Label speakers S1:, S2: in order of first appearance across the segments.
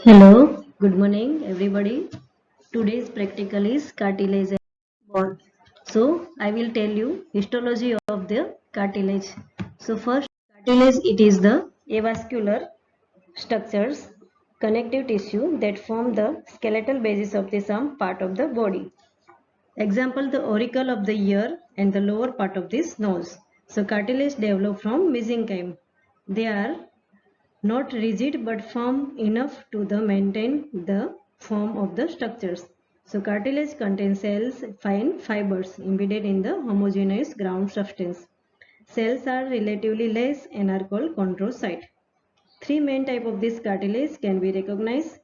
S1: Hello, good morning everybody. Today's practical is cartilage and bone. So I will tell you histology of the cartilage. So first, cartilage, it is the avascular structures, connective tissue that form the skeletal basis of the some part of the body. Example, the auricle of the ear and the lower part of this nose. So cartilage develop from mesenchyme. They are not rigid but firm enough to maintain the form of the structures. So cartilage contains cells, fine fibers embedded in the homogeneous ground substance. Cells are relatively less and are called chondrocyte. Three main types of this cartilage can be recognized.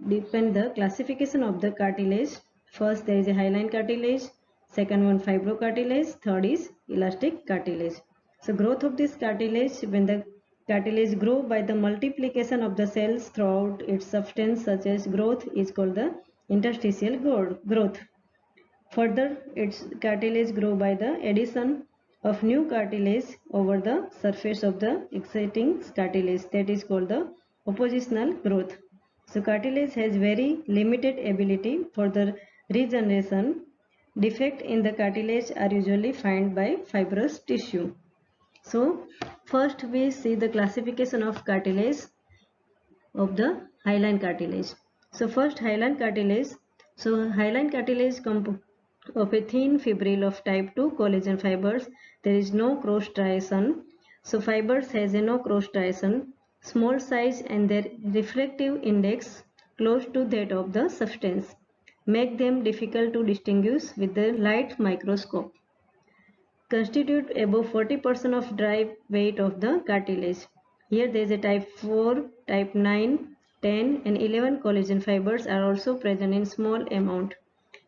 S1: Depend the classification of the cartilage. First, there is a hyaline cartilage. Second one, fibrocartilage. Third is elastic cartilage. So growth of this cartilage, when the cartilage grow by the multiplication of the cells throughout its substance, such as growth, is called the interstitial growth. Further, its cartilage grow by the addition of new cartilage over the surface of the existing cartilage, that is called the oppositional growth. So cartilage has very limited ability for the regeneration. Defect in the cartilage are usually found by fibrous tissue. So first we see the classification of cartilage of the hyaline cartilage. So first, hyaline cartilage. So hyaline cartilage of a thin fibril of type 2 collagen fibers. There is no cross striation. So fibers has a no cross striation, small size, and their refractive index close to that of the substance make them difficult to distinguish with the light microscope. Constitute above 40% of dry weight of the cartilage. Here there is a type 4, type 9, 10 and 11 collagen fibers are also present in small amount.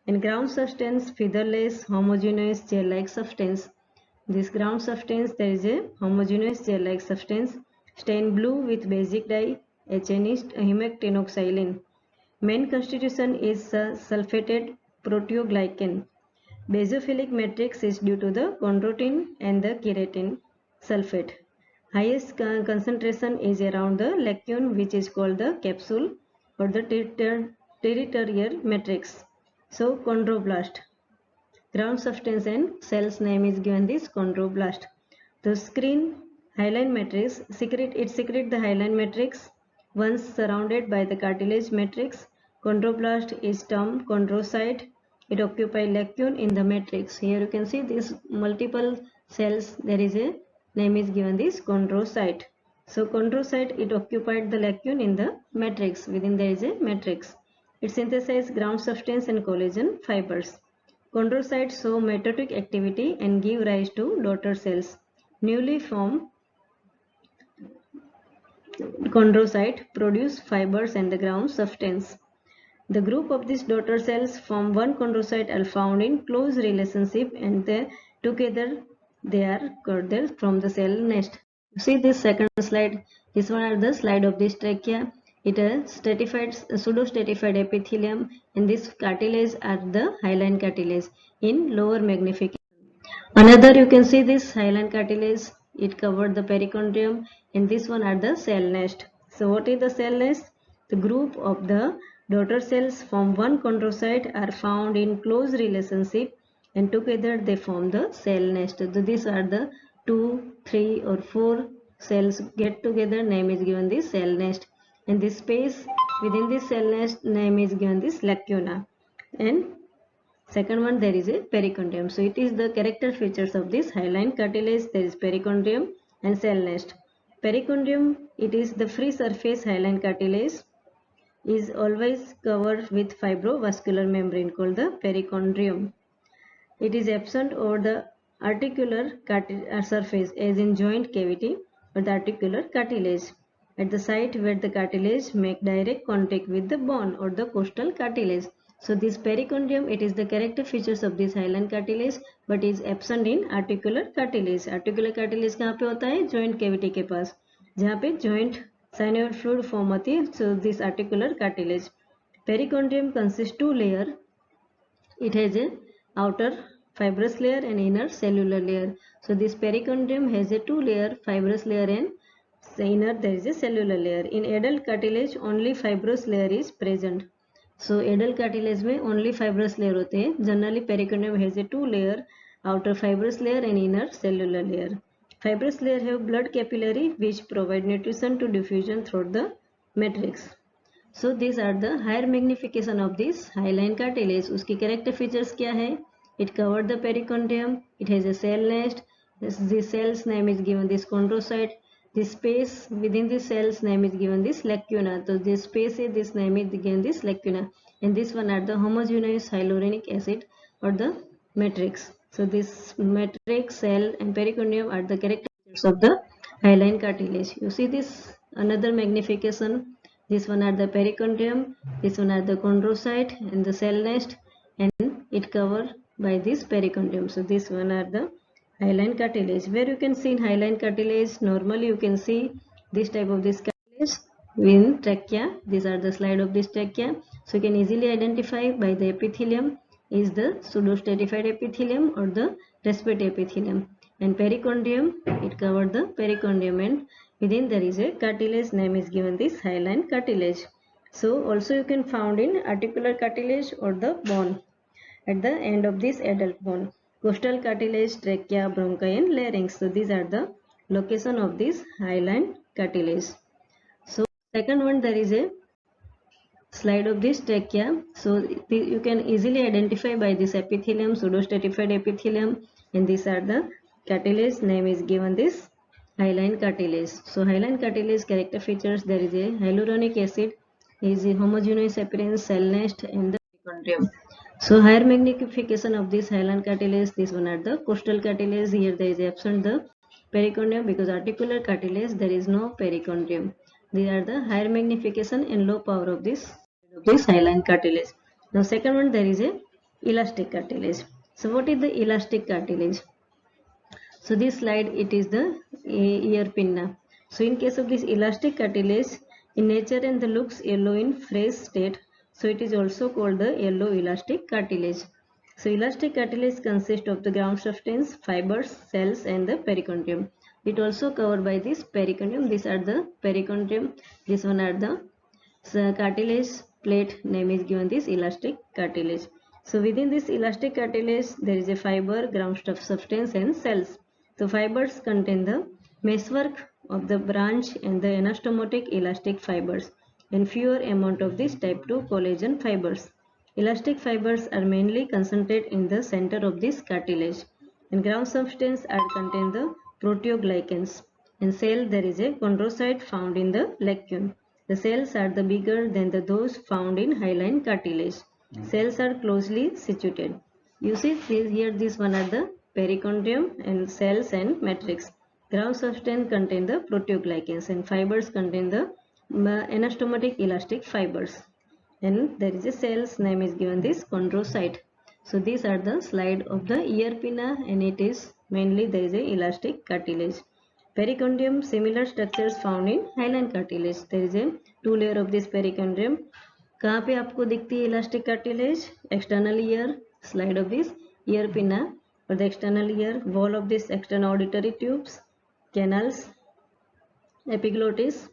S1: And ground substance, featherless, homogeneous gel-like substance. This ground substance, there is a homogeneous gel-like substance stained blue with basic dye, HNist, hemactinoxylin. Main constitution is sulfated proteoglycan. Basophilic matrix is due to the chondroitin and the keratin sulfate. Highest concentration is around the lacune, which is called the capsule or the territorial matrix. So chondroblast. Ground substance and cell's name is given this chondroblast. The screen hyaline matrix secrete the hyaline matrix. Once surrounded by the cartilage matrix, chondroblast is termed chondrocyte. It occupies lacune in the matrix. Here you can see these multiple cells. There is a name is given this chondrocyte. So chondrocyte, it occupied the lacune in the matrix. Within there is a matrix. It synthesizes ground substance and collagen fibers. Chondrocytes show mitotic activity and give rise to daughter cells. Newly formed chondrocyte produce fibers and the ground substance. The group of these daughter cells from one chondrocyte are found in close relationship and together they are gathered from the cell nest. See this second slide. This one are the slide of this trachea. It has pseudo-stratified epithelium, and this cartilage are the hyaline cartilage in lower magnification. Another, you can see this hyaline cartilage. It covered the perichondrium, and this one are the cell nest. So what is the cell nest? The group of the daughter cells from one chondrocyte are found in close relationship, and together they form the cell nest. So these are the 2, 3 or 4 cells get together, name is given this cell nest, and this space within this cell nest name is given this lacuna. And second one, there is a perichondrium. So it is the character features of this hyaline cartilage. There is perichondrium and cell nest. Perichondrium, it is the free surface hyaline cartilage, is always covered with fibrovascular membrane called the perichondrium. It is absent over the articular surface as in joint cavity or the articular cartilage at the site where the cartilage make direct contact with the bone or the costal cartilage. So this perichondrium, it is the character features of this hyaline cartilage but is absent in articular cartilage. Articular cartilage कहाँ पे होता है? Joint cavity के पास, जहाँ पे joint synovial fluid form होती है. So this articular cartilage. Perichondrium consists two layer. It has a outer fibrous layer and inner cellular layer. So this perichondrium has a two layer, fibrous layer and the inner there is a cellular layer. In adult cartilage only fibrous layer is present. So adult cartilage में only fibrous layer होते हैं. Generally pericardium has a two layer, outer fibrous layer and inner cellular layer. Fibrous layer have blood capillary which provide nutrition to diffusion through the matrix. So these are the higher magnification of this hyaline cartilage. उसकी character features क्या है? It covered the pericardium. It has a cell nest. This cell's name is given this chondrocyte. This space within the cell's name is given this lacuna. So this space is this name is given this lacuna. And this one are the homogeneous hyaluronic acid or the matrix. So this matrix, cell and pericardium are the characteristics of the hyaline cartilage. You see this another magnification. This one are the pericardium. This one are the chondrocyte and the cell nest, and it covered by this pericardium. So this one are the hyaline cartilage. Where you can see in hyaline cartilage, normally you can see this type of this cartilage in trachea. These are the slide of this trachea. So you can easily identify by the epithelium is the pseudostratified epithelium or the respiratory epithelium. And pericardium, it covered the pericardium, and within there is a cartilage name is given this hyaline cartilage. So also you can found in articular cartilage or the bone at the end of this adult bone. Costal cartilage, trachea, bronchi and larynx. So these are the location of this hyaline cartilage. So second one, there is a slide of this trachea. So you can easily identify by this epithelium, pseudostratified epithelium, and these are the cartilage name is given this hyaline cartilage. So hyaline cartilage character features, there is a hyaluronic acid, is a homogeneous appearance, cell nest and the pericardium. So higher magnification of this hyaline cartilage, this one are the costal cartilage. Here there is absent the pericardium because articular cartilage there is no pericardium. These are the higher magnification and low power of this hyaline cartilage. Now second one, there is a elastic cartilage. So what is the elastic cartilage? So this slide, it is the ear pinna. So in case of this elastic cartilage, in nature and the looks yellow in fresh state, so it is also called the yellow elastic cartilage. So elastic cartilage consists of the ground substance, fibers, cells and the pericardium. It also covered by this pericardium. These are the pericardium. This one are the cartilage plate name is given this elastic cartilage. So within this elastic cartilage there is a fiber, ground substance and cells. So fibers contain the meshwork of the branch and the anastomotic elastic fibers, and fewer amount of this type 2 collagen fibers. Elastic fibers are mainly concentrated in the center of this cartilage, and ground substance are contain the proteoglycans. In cell there is a chondrocyte found in the lacuna. The cells are the bigger than those found in hyaline cartilage. Cells are closely situated. You see here this one are the pericardium and cells and matrix. Ground substance contain the proteoglycans and fibers contain the anastomotic elastic fibers. And there is a cell's name is given this chondrocyte. So these are the slide of the ear pinna, and it is mainly there is a elastic cartilage. Pericardium, similar structures found in hyaline cartilage. There is a two layer of this pericardium. कहाँ पे आपको दिखती है elastic cartilage? External ear, slide of this ear pinna, or the external ear, wall of this external auditory tubes, canals, epiglottis,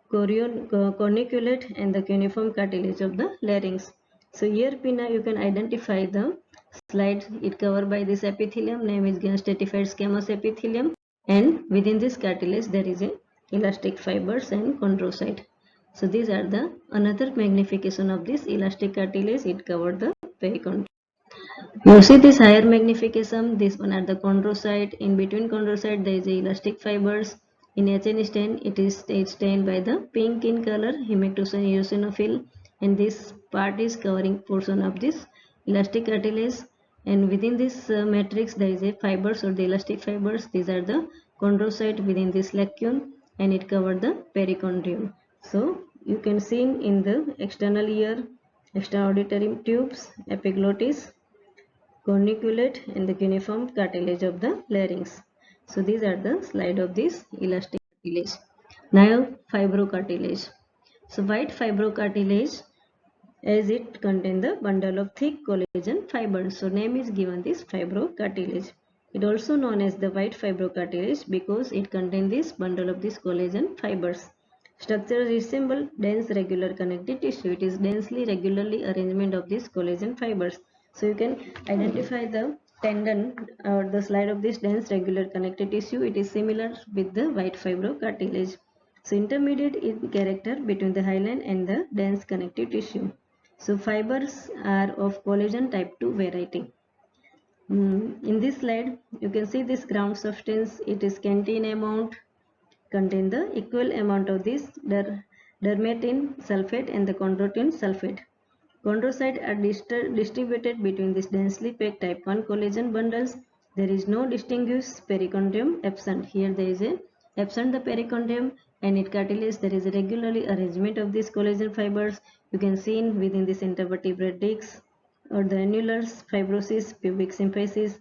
S1: corniculate and the cuneiform cartilage of the larynx. So ear pinna, you can identify the slide, it covered by this epithelium, name is given stratified squamous epithelium, and within this cartilage there is a elastic fibers and chondrocyte. So these are the another magnification of this elastic cartilage, it covered the pericardium. You see this higher magnification, this one are the chondrocyte, in between chondrocyte there is a elastic fibers. In HN stain, it is stained by the pink in color, hematucin eosinophil, and this part is covering portion of this elastic cartilage, and within this matrix there is a fibers or the elastic fibers. These are the chondrocyte within this lacuna, and it covered the pericardium. So you can see in the external ear, external auditory tubes, epiglottis, corniculate and the cuneiform cartilage of the larynx. So these are the slide of this elastic cartilage. Now fibrocartilage. So white fibrocartilage, as it contains the bundle of thick collagen fibers. So name is given this fibrocartilage. It also known as the white fibrocartilage because it contains this bundle of these collagen fibers. Structure resemble dense regular connective tissue. It is densely regularly arrangement of these collagen fibers. So you can identify the tendon or the slide of this dense regular connective tissue. It is similar with the white fibrocartilage. So intermediate in character between the hyaline and the dense connective tissue. So fibers are of collagen type 2 variety. In this slide, you can see this ground substance. It is scanty in amount, contain the equal amount of this dermatin sulfate and the chondroitin sulfate. Chondrocytes are distributed between these densely packed type 1 collagen bundles. There is no distinguished perichondrium absent. Here there is a absent the perichondrium, and in cartilage there is a regularly arrangement of these collagen fibers. You can see within this intervertebrate discs or the annulars, fibrosis, pubic symphysis,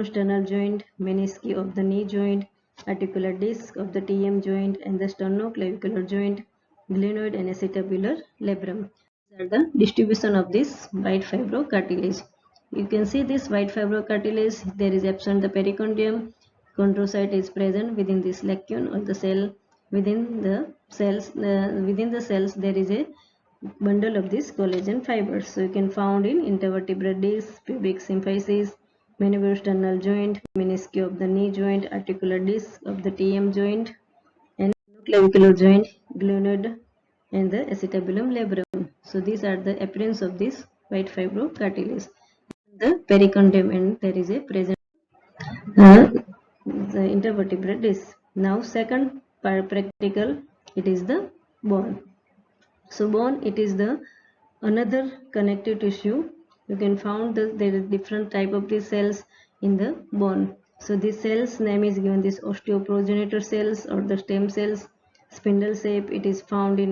S1: sternal joint, menisci of the knee joint, articular disc of the TM joint, and the sternoclavicular joint, glenoid and acetabular labrum. These are the distribution of this white fibrocartilage. You can see this white fibrocartilage. There is absent the perichondrium. Chondrocyte is present within this lacune or the cell. Within the cells, there is a bundle of these collagen fibers. So you can found in intervertebral disc, pubic symphysis, sternal joint, menisci of the knee joint, articular disc of the TM joint, and clavicular joint, glenoid, and the acetabulum labrum. So these are the appearance of this white fibrocartilage. The perichondrium, and there is a present the intervertebral disc. Now second practical, it is the bone. So bone, it is the another connective tissue. You can found that there is different type of these cells in the bone. So this cells name is given this osteoprogenitor cells or the stem cells. Spindle shape, it is found in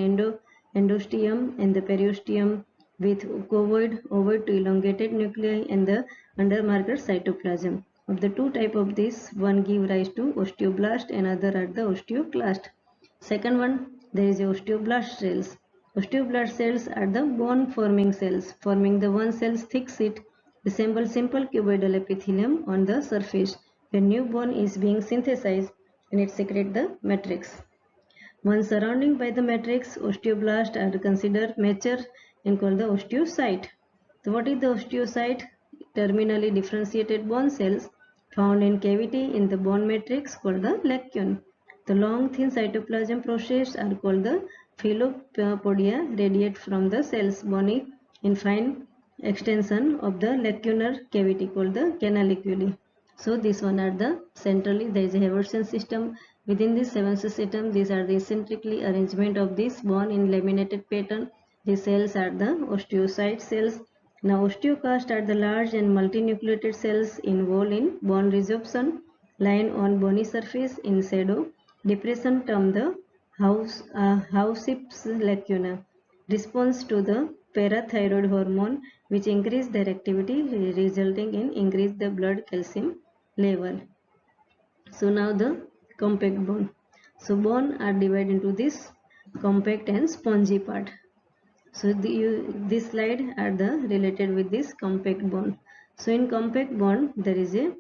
S1: endosteum and the periosteum with ovoid to elongated nuclei and the undermarker cytoplasm. Of the two type of this, one give rise to osteoblast and other are the osteoclast. Second one, there is osteoblast cells. Osteoblast cells are the bone-forming cells, forming the one cell's thick sheet, resemble simple cuboidal epithelium on the surface. When new bone is being synthesized, and it secretes the matrix. Once surrounding by the matrix, osteoblasts are considered mature and called the osteocyte. So what is the osteocyte? Terminally differentiated bone cells found in cavity in the bone matrix called the lacune. The long thin cytoplasm process are called the filopodia, radiate from the cells bony in fine extension of the lacunar cavity called the canaliculi. So this one are the centrally there is a Haversian system. Within this Haversian system, these are the eccentrically arrangement of this bone in laminated pattern. These cells are the osteocyte cells. Now osteoclast are the large and multinucleated cells involved in bone resorption, lying on bony surface in shadow. Depression termed the Hausip's lacuna. Response to the parathyroid hormone which increase their activity resulting in increase the blood calcium level. So now the compact bone. So bone are divided into this compact and spongy part. So this slide are the related with this compact bone. So in compact bone there is a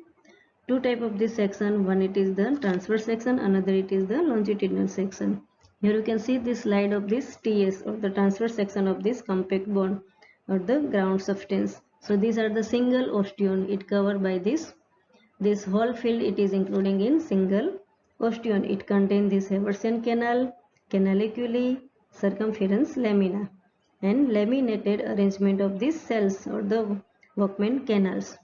S1: two type of this section. One it is the transverse section, another it is the longitudinal section. Here you can see this slide of this TS or the transverse section of this compact bone or the ground substance. So these are the single osteon. It covered by this whole field. It is including in single osteon. It contains this Haversian canal, canaliculi, circumference lamina, and laminated arrangement of these cells or the Workman canals.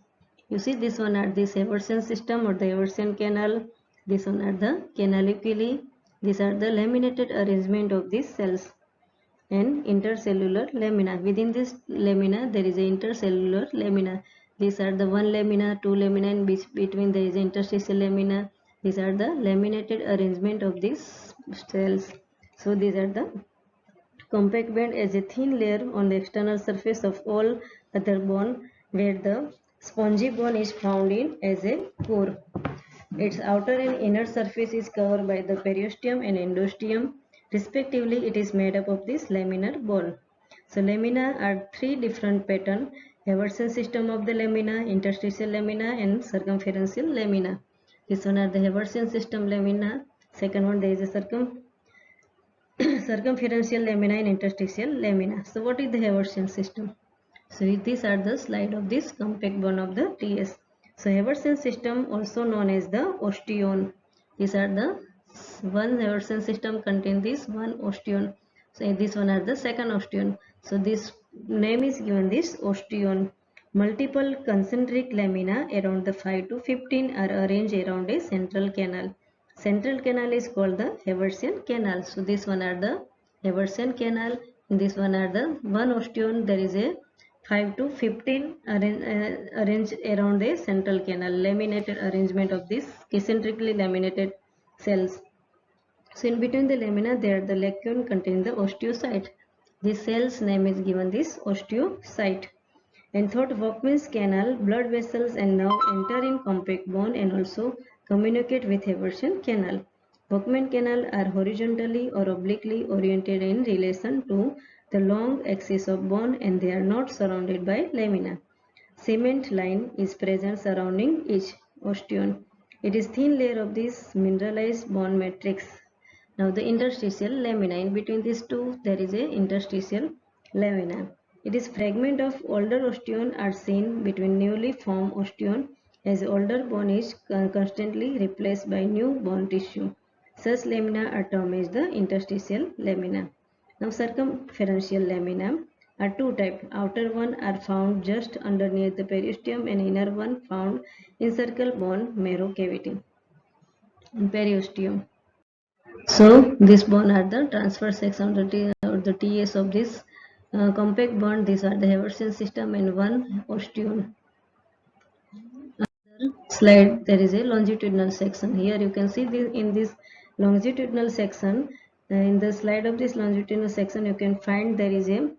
S1: You see this one are the Haversian system or the Haversian canal. This one are the canaliculi. These are the laminated arrangement of these cells and intercellular lamina. Within this lamina there is a intercellular lamina. These are the one lamina, two lamina, and between there is interstitial lamina. These are the laminated arrangement of these cells. So these are the compact band as a thin layer on the external surface of all other bone, where the spongy bone is found in as a core. Its outer and inner surface is covered by the periosteum and endosteum. Respectively, it is made up of this laminar bone. So lamina are three different patterns Haversian system of the lamina, interstitial lamina and circumferential lamina. This one are the Haversian system lamina. Second one there is a circumferential lamina and interstitial lamina. So what is the Haversian system? So these are the slide of this compact bone of the TS. So Haversian system also known as the osteon. These are the one Haversian system contain this one osteon. So this one are the second osteon. So this name is given this osteon. Multiple concentric lamina around the 5 to 15 are arranged around a central canal. Central canal is called the Haversian canal. So this one are the Haversian canal. In this one are the one osteon. There is a 5 to 15 arranged around the central canal. Laminated arrangement of this concentrically laminated cells. So in between the lamina there the lacume contains the osteocyte. This cell's name is given this osteocyte. And third, Volkmann's canal, blood vessels and nerve enter in compact bone and also communicate with Haversian canal. Volkmann canal are horizontally or obliquely oriented in relation to the long axis of bone and they are not surrounded by lamina. Cement line is present surrounding each osteon. It is thin layer of this mineralized bone matrix. Now the interstitial lamina. In between these two there is a interstitial lamina. It is fragment of older osteon are seen between newly formed osteon as older bone is constantly replaced by new bone tissue. Such lamina are termed as the interstitial lamina. Now circumferential lamina are two types. Outer one are found just underneath the periosteum and inner one found encircle bone marrow cavity in periosteum. So this bone are the transverse section of the TS of this compact bond. These are the Haversian system and one osteon. Slide there is a longitudinal section. Here you can see this in this longitudinal section. In the slide of this longitudinal section you can find there is a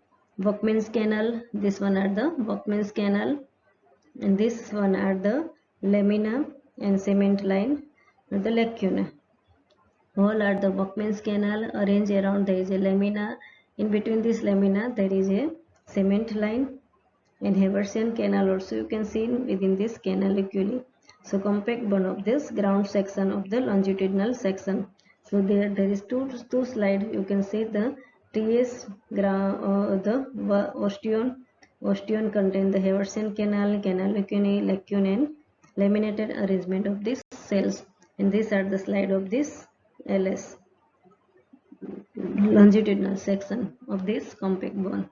S1: Volkmann's canal. This one are the Volkmann's canal and this one are the lamina and cement line and the lacuna. All are the Volkmann's canal arranged around there is a lamina. In between this lamina there is a cement line and Haversian canal also you can see within this canaliculi. So compact bone of this ground section of the longitudinal section. So there is two slide you can see the TS the osteon contain the Haversian canal, canaliculi, lacune and laminated arrangement of these cells. And these are the slide of this LS longitudinal section of this compact bone.